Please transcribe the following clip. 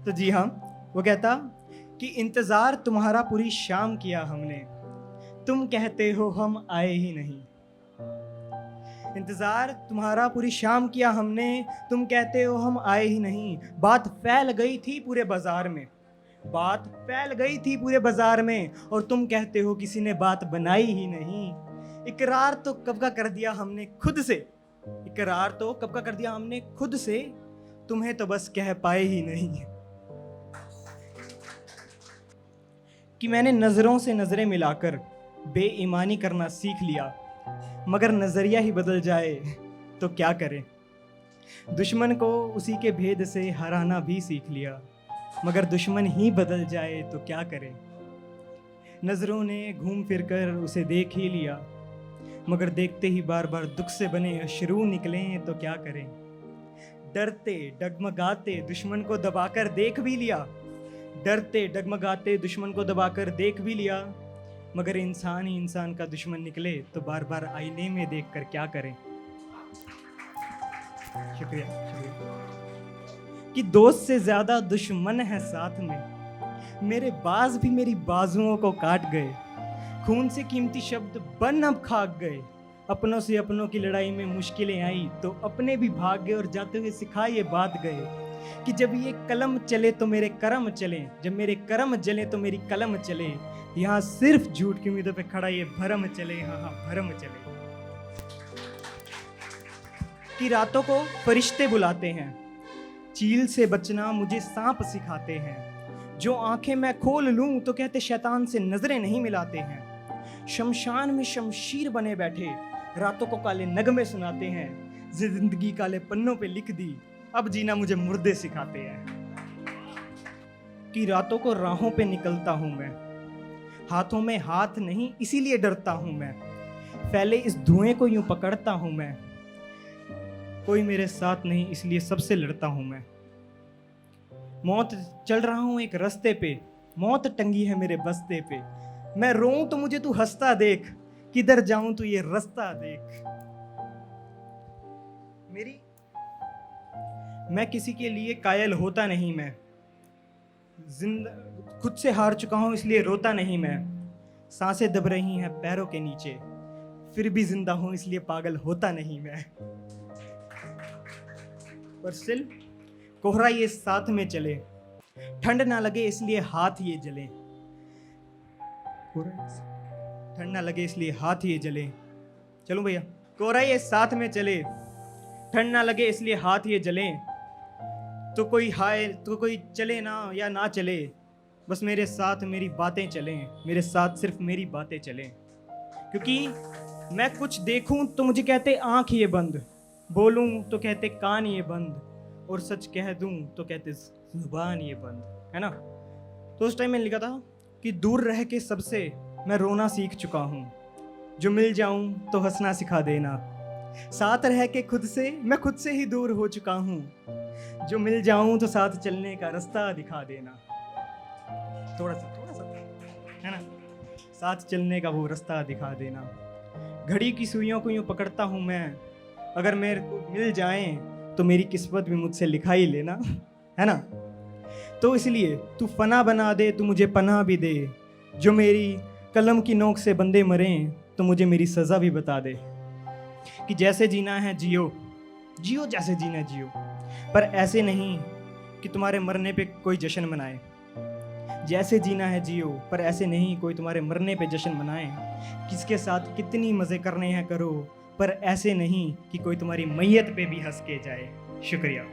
तो जी हाँ, वो कहता कि इंतज़ार तुम्हारा पूरी शाम किया हमने, तुम कहते हो हम आए ही नहीं। इंतज़ार तुम्हारा पूरी शाम किया हमने, तुम कहते हो हम आए ही नहीं। बात फैल गई थी पूरे बाजार में, बात फैल गई थी पूरे बाजार में, और तुम कहते हो किसी ने बात बनाई ही नहीं। इकरार तो कब का कर दिया हमने खुद से, इकरार तो कब का कर दिया हमने खुद से, तुम्हें तो बस कह पाए ही नहीं। कि मैंने नज़रों से नज़रें मिलाकर बेईमानी करना सीख लिया, मगर नज़रिया ही बदल जाए तो क्या करें। दुश्मन को उसी के भेद से हराना भी सीख लिया, मगर दुश्मन ही बदल जाए तो क्या करें। नज़रों ने घूम फिर कर उसे देख ही लिया, मगर देखते ही बार बार दुख से बने अश्रू निकलें तो क्या करें। डरते डगमगाते दुश्मन को दबाकर देख भी लिया, डरते डगमगाते दुश्मन को दबाकर देख भी लिया, मगर इंसान ही इंसान का दुश्मन निकले तो बार बार आईने में देखकर क्या करें। शुक्रिया, शुक्रिया। कि दोस्त से ज्यादा दुश्मन है साथ में, मेरे बाज भी मेरी बाजुओं को काट गए, खून से कीमती शब्द बन अब खाक गए। अपनों से अपनों की लड़ाई में मुश्किलें आई तो अपने भी भाग गए, और जाते हुए सिखा ये बात गए कि जब ये कलम चले तो मेरे कर्म चले, जब मेरे कर्म जले तो मेरी कलम चले। यहाँ सिर्फ झूठ की उम्मीदों पे खड़ा ये भरम चले, हाँ हाँ भरम चले। कि रातों को फरिश्ते बुलाते हैं, चील से बचना मुझे सांप सिखाते हैं। जो आंखें मैं खोल लूं तो कहते शैतान से नजरें नहीं मिलाते हैं। शमशान में शमशीर बने बैठे रातों को काले नगमे सुनाते हैं। जिंदगी काले पन्नों पे लिख दी, अब जीना मुझे मुर्दे सिखाते हैं। कि रातों को राहों पे निकलता हूं मैं, हाथों में हाथ नहीं इसीलिए डरता हूं मैं। फैले इस धुएं को यूं पकड़ता हूं मैं, कोई मेरे साथ नहीं इसलिए सबसे लड़ता हूं मैं। मौत चल रहा हूं एक रास्ते पे, मौत टंगी है मेरे बस्ते पे। मैं रोऊं तो मुझे तू हंसता देख, किधर जाऊं तू ये रास्ता देख। मैं किसी के लिए कायल होता नहीं मैं, खुद से हार चुका हूं इसलिए रोता नहीं मैं। सांसें दब रही हैं पैरों के नीचे, फिर भी जिंदा हूं इसलिए पागल होता नहीं मैं। पर स्टिल कोहरा ये साथ में चले, ठंड ना लगे इसलिए हाथ ये जले। ठंड ना लगे इसलिए हाथ ये जले। चलो भैया। कोहरा ये साथ में चले, ठंड ना लगे इसलिए हाथ ये जले। तो कोई हाय तो कोई चले ना या ना चले, बस मेरे साथ मेरी बातें चलें, मेरे साथ सिर्फ मेरी बातें चलें। क्योंकि मैं कुछ देखूं तो मुझे कहते आंख ये बंद, बोलूं तो कहते कान ये बंद, और सच कह दूं तो कहते जुबान ये बंद, है ना। तो उस टाइम मैंने लिखा था कि दूर रह के सबसे मैं रोना सीख चुका हूं, जो मिल जाऊं तो हंसना सिखा देना। साथ रह के खुद से मैं खुद से ही दूर हो चुका हूं, जो मिल जाऊं तो साथ चलने का रास्ता दिखा देना। थोड़ा सा है ना, साथ चलने का वो रास्ता दिखा देना। घड़ी की सुइयों को यूं पकड़ता हूं मैं, अगर मेरे को मिल जाएं तो मेरी किस्मत भी मुझसे लिखा ही लेना, है ना। तो इसलिए तू फना बना दे, तू मुझे पनाह भी दे। जो मेरी कलम की नोक से बंदे मरें तो मुझे मेरी सज़ा भी बता दे। कि जैसे जीना है जियो, जियो जैसे जीना है जियो, पर ऐसे नहीं कि तुम्हारे मरने पे कोई जश्न मनाए। जैसे जीना है जियो, पर ऐसे नहीं कोई तुम्हारे मरने पे जश्न मनाए। किसके साथ कितनी मज़े करने हैं करो, पर ऐसे नहीं कि कोई तुम्हारी मैयत पे भी हंस के जाए। शुक्रिया।